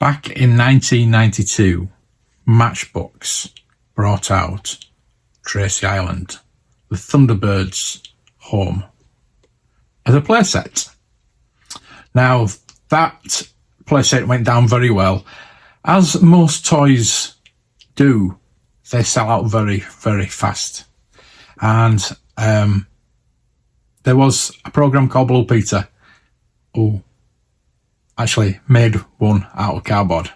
Back in 1992, Matchbox brought out Tracy Island, the Thunderbird's home, as a playset. Now, that playset went down very well. As most toys do, they sell out very, very fast. And there was a program called Blue Peter who actually made one out of cardboard.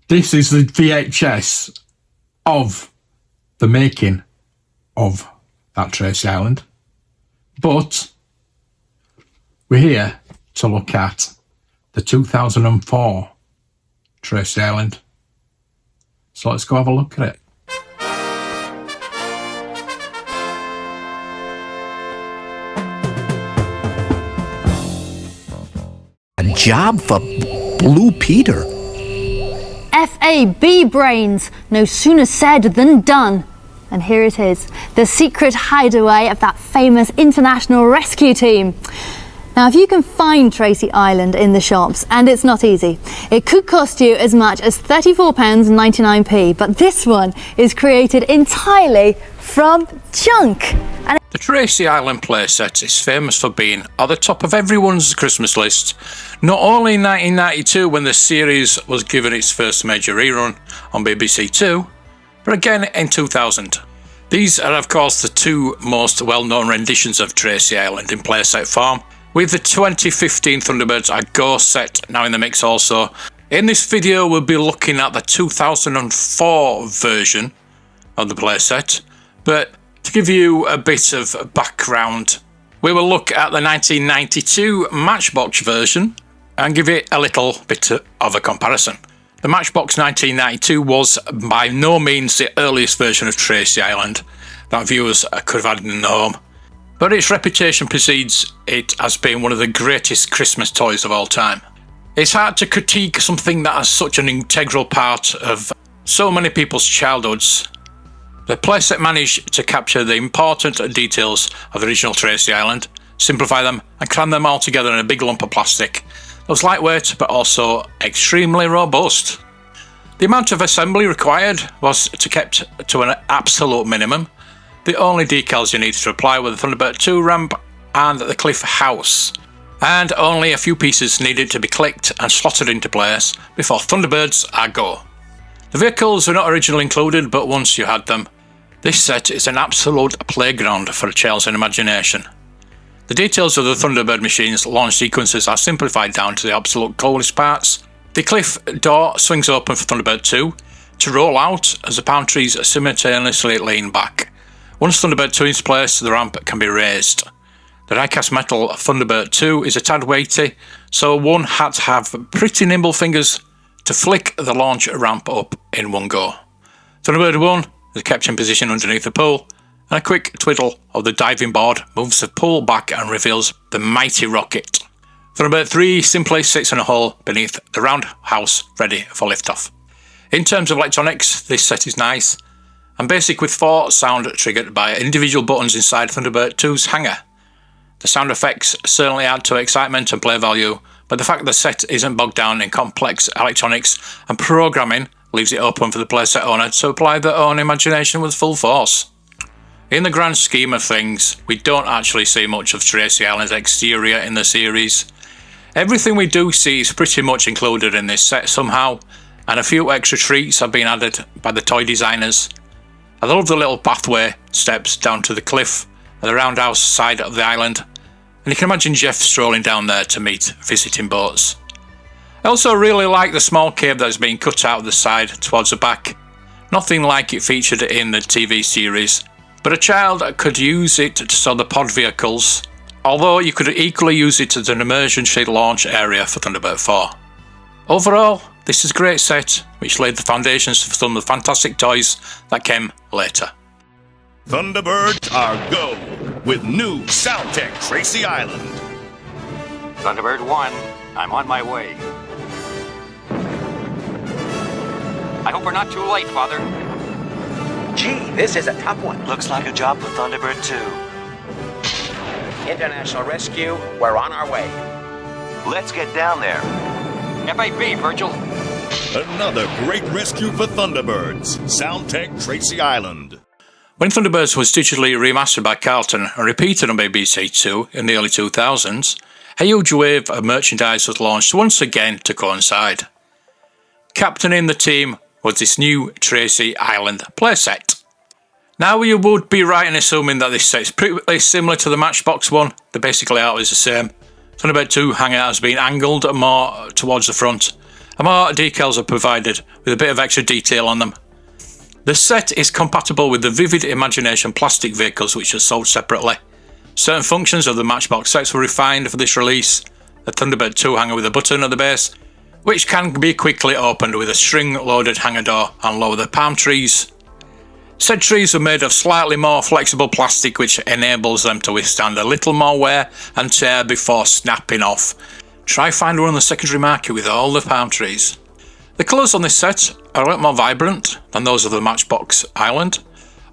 This is the VHS of the making of that Tracy Island. But we're here to look at the 2004 Tracy Island. So let's go have a look at it. A job for Blue Peter. FAB brains, no sooner said than done. And here it is, the secret hideaway of that famous international rescue team. Now, if you can find Tracy Island in the shops, and it's not easy, it could cost you as much as £34.99, but this one is created entirely from junk. And the Tracy Island playset is famous for being at the top of everyone's Christmas list, not only in 1992 when the series was given its first major rerun on BBC Two, but again in 2000. These are of course the two most well-known renditions of Tracy Island in playset form, with the 2015 Thunderbirds A Go set now in the mix also. In this video we'll be looking at the 2004 version of the playset, but to give you a bit of background, we will look at the 1992 Matchbox version and give it a little bit of a comparison. The Matchbox 1992 was by no means the earliest version of Tracy Island that viewers could have had in the home, but its reputation precedes it as being one of the greatest Christmas toys of all time. It's hard to critique something that is such an integral part of so many people's childhoods. The playset managed to capture the important details of the original Tracy Island, simplify them and cram them all together in a big lump of plastic. It was lightweight but also extremely robust. The amount of assembly required was kept to an absolute minimum. The only decals you needed to apply were the Thunderbird 2 ramp and the cliff house, and only a few pieces needed to be clicked and slotted into place before Thunderbirds A Go. The vehicles were not originally included, but once you had them, this set is an absolute playground for a child's imagination. The details of the Thunderbird machine's launch sequences are simplified down to the absolute coolest parts. The cliff door swings open for Thunderbird 2 to roll out as the palm trees simultaneously lean back. Once Thunderbird 2 is placed, the ramp can be raised. The die-cast metal of Thunderbird 2 is a tad weighty, so one had to have pretty nimble fingers to flick the launch ramp up in one go. Thunderbird 1 is kept in position underneath the pool, and a quick twiddle of the diving board moves the pool back and reveals the mighty rocket. Thunderbird 3 simply sits in a hole beneath the roundhouse ready for liftoff. In terms of electronics, this set is nice and basic, with 4 sound triggered by individual buttons inside Thunderbird 2's hanger. The sound effects certainly add to excitement and play value, but the fact the set isn't bogged down in complex electronics and programming leaves it open for the playset owner to apply their own imagination with full force. In the grand scheme of things, we don't actually see much of Tracy Island's exterior in the series. Everything we do see is pretty much included in this set somehow, and a few extra treats have been added by the toy designers. I love the little pathway steps down to the cliff at the roundhouse side of the island, and you can imagine Jeff strolling down there to meet visiting boats. I also really like the small cave that has been cut out of the side towards the back. Nothing like it featured in the TV series, but a child could use it to stow the pod vehicles, although you could equally use it as an emergency launch area for Thunderbird 4. Overall, this is a great set which laid the foundations for some of the fantastic toys that came later. Thunderbirds A Go with new soundtech Tracy Island. Thunderbird 1, I'm on my way. I hope we're not too late, Father. Gee, this is a tough one. Looks like a job for Thunderbird 2. International rescue, we're on our way. Let's get down there. FAB, Virgil. Another great rescue for Thunderbirds. Soundtech Tracy Island. When Thunderbirds was digitally remastered by Charlton and repeated on BBC Two in the early 2000s, a huge wave of merchandise was launched once again to coincide. Captaining the team was this new Tracy Island playset. Now you would be right in assuming that this set is pretty similar to the Matchbox one. The basic layout is the same. Thunderbird 2 hanger has been angled more towards the front, and more decals are provided with a bit of extra detail on them. The set is compatible with the Vivid Imagination plastic vehicles which are sold separately. Certain functions of the Matchbox sets were refined for this release. The Thunderbird 2 hanger with a button at the base, which can be quickly opened with a string-loaded hanger door and lower the palm trees. Said trees are made of slightly more flexible plastic which enables them to withstand a little more wear and tear before snapping off. Try find one on the secondary market with all the palm trees. The colours on this set are a lot more vibrant than those of the Matchbox Island,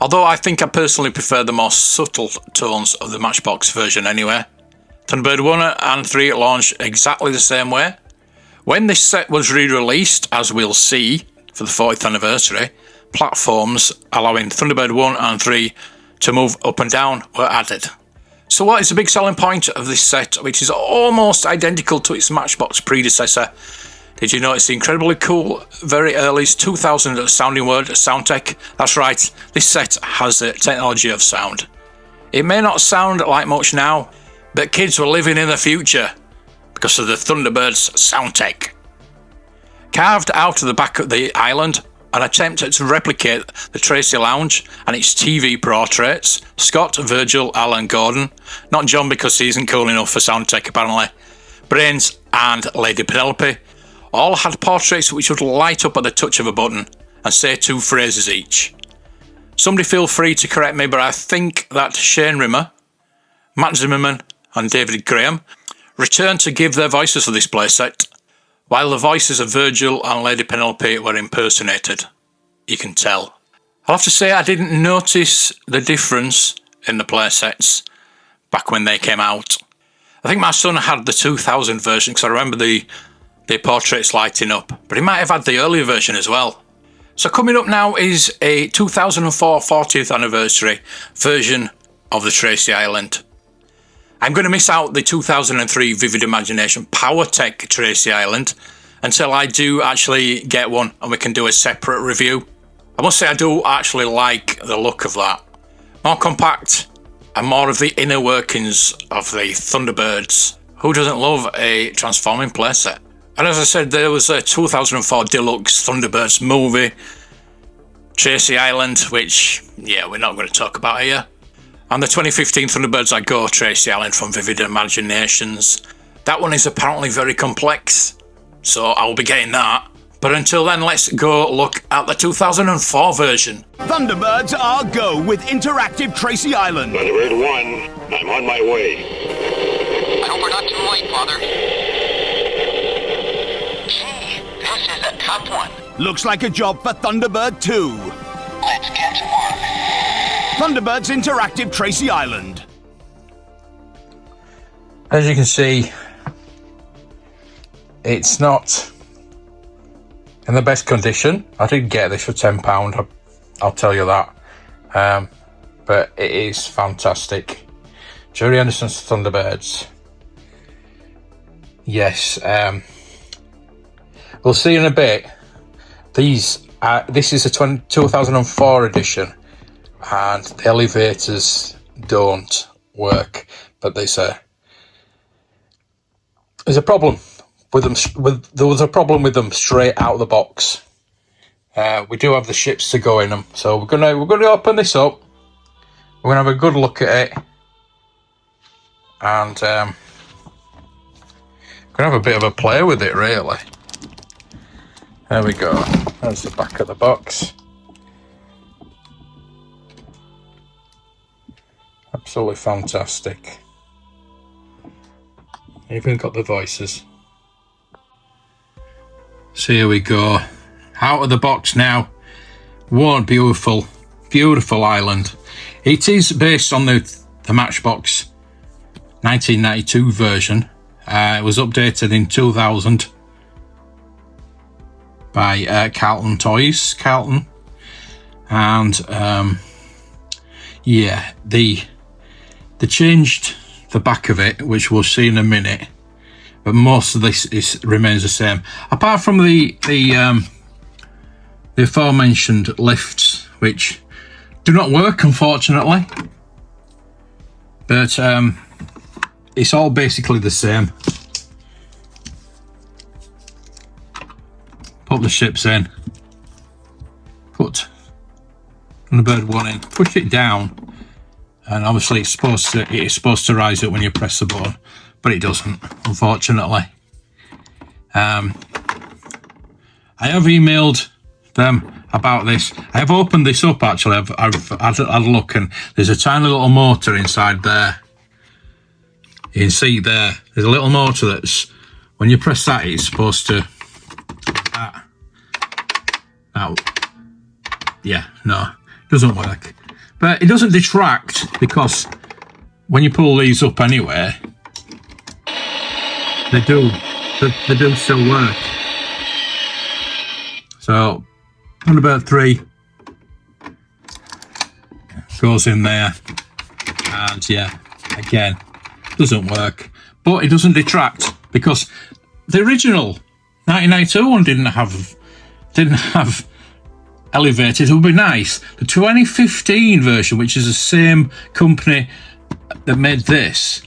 although I think I personally prefer the more subtle tones of the Matchbox version anyway. Thunderbird 1 and 3 launched exactly the same way. When this set was re-released, as we'll see, for the 40th anniversary, platforms allowing Thunderbird 1 and 3 to move up and down were added. So what is the big selling point of this set, which is almost identical to its Matchbox predecessor? Did you notice the incredibly cool, very early 2000 sounding word, soundtech? That's right, this set has the technology of sound. It may not sound like much now, but kids were living in the future because of the Thunderbird's soundtech. Carved out of the back of the island, an attempt to replicate the Tracy Lounge and its TV portraits, Scott, Virgil, Alan, Gordon, not John because he isn't cool enough for soundtech apparently, Brains and Lady Penelope, all had portraits which would light up at the touch of a button and say 2 phrases each. Somebody feel free to correct me, but I think that Shane Rimmer, Matt Zimmerman and David Graham returned to give their voices for this playset, while the voices of Virgil and Lady Penelope were impersonated. You can tell. I'll have to say I didn't notice the difference in the playsets back when they came out. I think my son had the 2000 version because I remember the portraits lighting up, but he might have had the earlier version as well. So coming up now is a 2004 40th anniversary version of the Tracy Island. I'm going to miss out the 2003 Vivid Imagination PowerTech Tracy Island until I do actually get one and we can do a separate review. I must say I do actually like the look of that. More compact and more of the inner workings of the Thunderbirds. Who doesn't love a transforming playset? And as I said, there was a 2004 Deluxe Thunderbirds movie, Tracy Island, which, yeah, we're not going to talk about here. And the 2015 Thunderbirds I Go Tracy Island from Vivid Imaginations. That one is apparently very complex, so I'll be getting that. But until then, let's go look at the 2004 version. Thunderbirds are go with interactive Tracy Island. Thunderbird 1, I'm on my way. I hope we're not too late, Father. Gee, this is a tough one. Looks like a job for Thunderbird 2. Let's get to work. Thunderbirds interactive Tracy Island. As you can see, it's not in the best condition. I did get this for £10, I'll tell you that. But it is fantastic. Jerry Anderson's Thunderbirds. Yes, we'll see in a bit. This is a 2004 edition, and the elevators don't work. But there's a problem with them. There was a problem with them straight out of the box. We do have the ships to go in them, so we're gonna open this up. We're gonna have a good look at it, and gonna have a bit of a play with it, really. There we go. That's the back of the box. Absolutely fantastic. Even got the voices. So here we go. Out of the box now. One beautiful, beautiful island. It is based on the Matchbox 1992 version. It was updated in 2000 by Charlton Toys. Charlton. And yeah, they changed the back of it, which we'll see in a minute, but most of this remains the same, apart from the aforementioned lifts, which do not work, unfortunately. But it's all basically the same. Put the ships in, put Thunderbird 1 in, push it down, and obviously it's supposed to rise up when you press the button, but it doesn't, unfortunately. I have emailed them about this. I have opened this up, actually. I've had a look, and there's a tiny little motor inside there. You can see there's a little motor that's, when you press that, it's supposed to yeah, no, it doesn't work. But it doesn't detract, because when you pull these up anyway, they do still work. So Thunderbird 3 goes in there, and yeah, again, doesn't work, but it doesn't detract, because the original 1992 one didn't have elevators. It would be nice. The 2015 version, which is the same company that made this,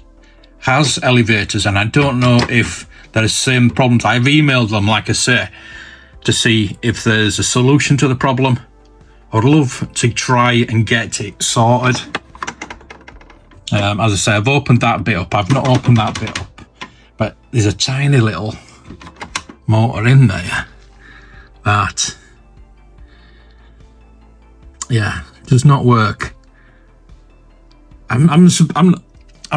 has elevators, and I don't know if there's the same problems. I've emailed them, like I say, to see if there's a solution to the problem. I'd love to try and get it sorted. As I say, I've opened that bit up. I've not opened that bit up, but there's a tiny little motor in there that, yeah, does not work. I'm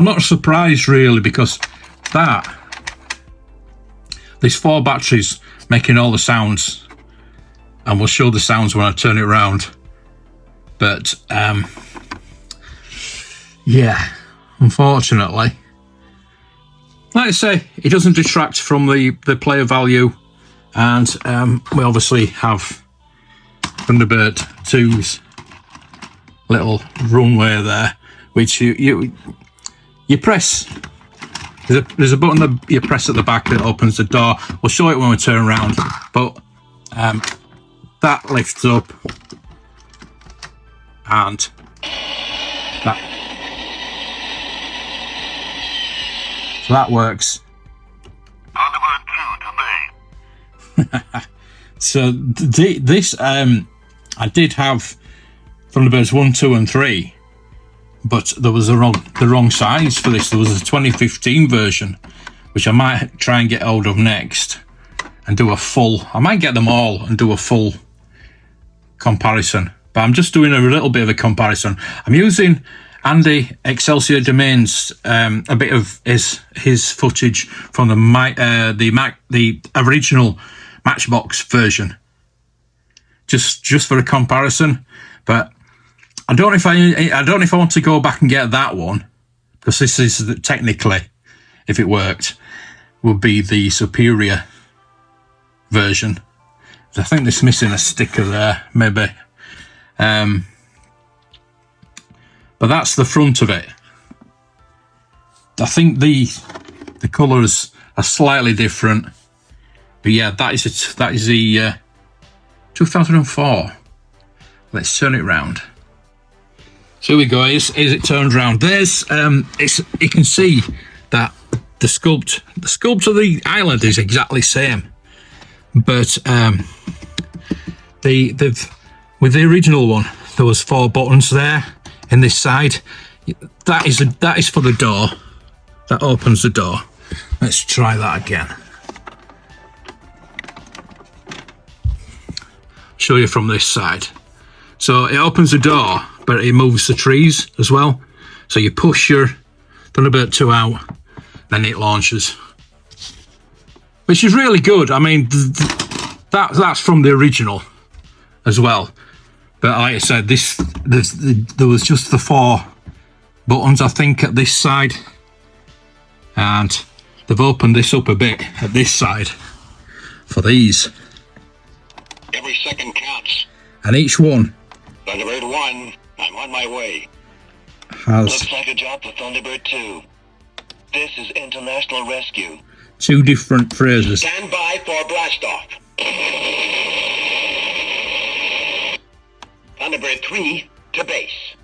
not surprised, really, because there's 4 batteries making all the sounds, and we'll show the sounds when I turn it around. But yeah, unfortunately, like I say, it doesn't detract from the player value, and we obviously have Thunderbird 2's little runway there, which you press. There's a button that you press at the back that opens the door. We'll show it when we turn around, but that lifts up, and that works. So this I did have Thunderbirds 1, 2 and 3, but there was the wrong size for this. There was a 2015 version, which I might try and get hold of next and do a full, I might get them all and do a full comparison, but I'm just doing a little bit of a comparison. I'm using Andy Excelsior Domain's a bit of his footage from the original Matchbox version, just for a comparison. But I don't know if I want to go back and get that one, because this is technically, if it worked, would be the superior version. I think there's missing a sticker there, maybe. But that's the front of it. I think the colours are slightly different. But yeah, that is the 2004. Let's turn it round. So here we go. Is it turned round? There's you can see that the sculpt of the island is exactly the same, but with the original one, there was 4 buttons there in this side. That is for the door. That opens the door. Let's try that again. Show you from this side. So it opens the door, but it moves the trees as well. So you push your Thunderbird 2 out, then it launches, which is really good. I mean, that's from the original as well. But like I said, there was just the 4 buttons, I think, at this side, and they've opened this up a bit at this side for these. Every second counts. And each one Thunderbird 1, I'm on my way. has Looks like a job for Thunderbird 2. This is International Rescue. 2 different phrases. Stand by for blast off. Thunderbird 3 to base.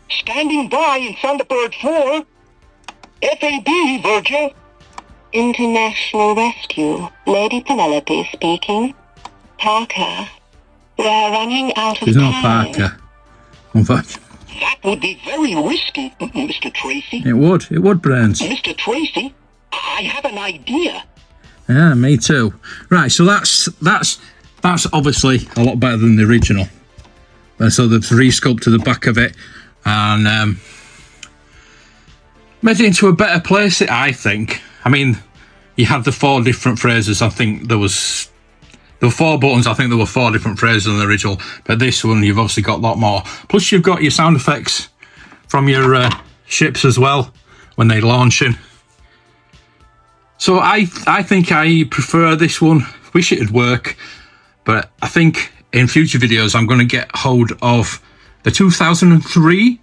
Standing by in Thunderbird 4. FAB, Virgil. International Rescue. Lady Penelope speaking. Parker, we're running out of There's no time. Parker. Unfortunately. That would be very risky, Mr. Tracy. It would, Brains. Mr. Tracy, I have an idea. Yeah, me too. Right, so that's obviously a lot better than the original. And so they've resculpted the back of it and made it into a better place, I think. I mean, you had the 4 different phrases. I think there were 4 buttons. I think there were 4 different phrases in the original. But this one, you've obviously got a lot more. Plus, you've got your sound effects from your ships as well when they're launching. So I think I prefer this one. Wish it'd work. But I think in future videos, I'm going to get hold of the 2003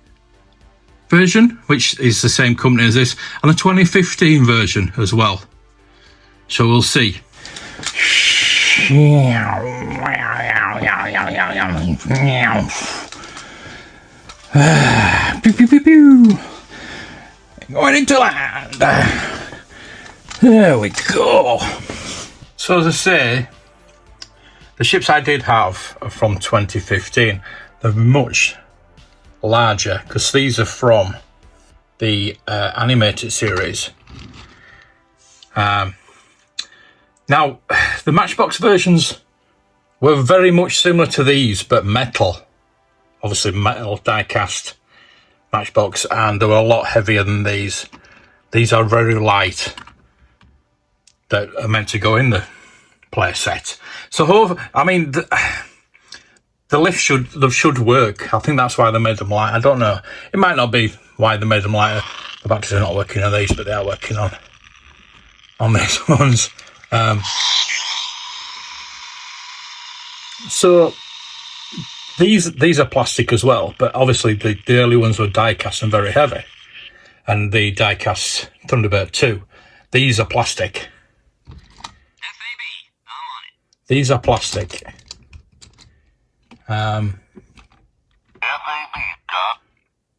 version, which is the same company as this, and the 2015 version as well. So we'll see. Pew, pew, pew, pew. Going into land. There we go. So as I say, the ships I did have are from 2015. They're much larger because these are from the animated series. Now, the Matchbox versions were very much similar to these, but metal. Obviously, metal die-cast Matchbox, and they were a lot heavier than these. These are very light, that are meant to go in the playset. So, I mean, the lift should work. I think that's why they made them light. I don't know. It might not be why they made them lighter. The batteries are not working on these, but they are working on these ones. So these are plastic as well, but obviously the early ones were die-cast and very heavy, and the die-cast Thunderbird 2, these are plastic. FAB, I'm on it. These are plastic. FAB, Doc.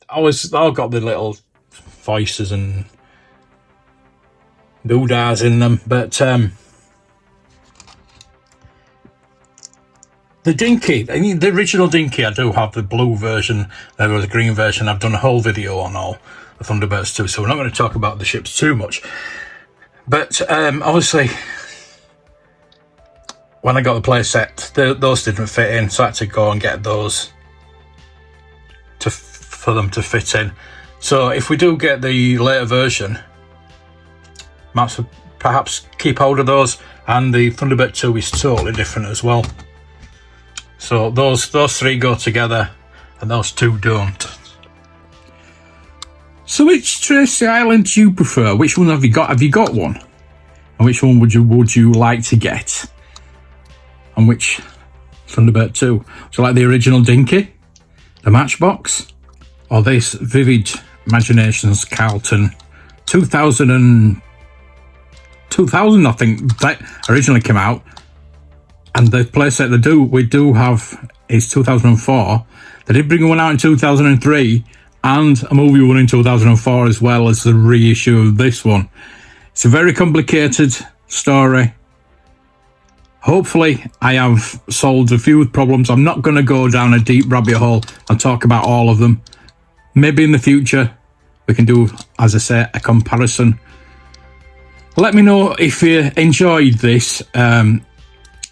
I've got the little voices and doodads in them, but the Dinky, I mean, the original Dinky, I do have the blue version. There was a green version. I've done a whole video on all the Thunderbirds too, so we're not going to talk about the ships too much. But obviously, when I got the playset, those didn't fit in, so I had to go and get those for them to fit in. So if we do get the later version, perhaps keep hold of those, and the Thunderbird 2 is totally different as well. So those 3 go together, and those 2 don't. So which Tracy Island do you prefer? Which one have you got? Have you got one? And which one would you like to get? And which Thunderbird 2? So like the original Dinky, the Matchbox, or this Vivid Imaginations Charlton 2000 I think that originally came out, and the playset we do have is 2004. They did bring one out in 2003 and a movie one in 2004, as well as the reissue of this one. It's a very complicated story. Hopefully I have solved a few problems. I'm not going to go down a deep rabbit hole and talk about all of them. Maybe in the future we can do, as I say, a comparison. Let me know if you enjoyed this, or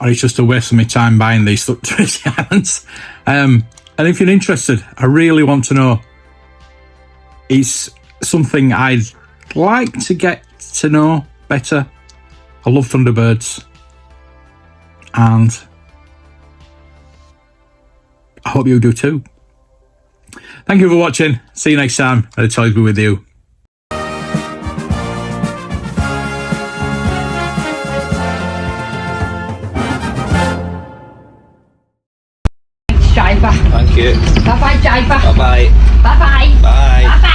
it's just a waste of my time buying these Tracy Islands. And if you're interested, I really want to know. It's something I'd like to get to know better. I love Thunderbirds, and I hope you do too. Thank you for watching. See you next time. May the toys be with you. driver. Thank you. Bye-bye, driver. Bye-bye. Bye-bye. Bye. Bye-bye.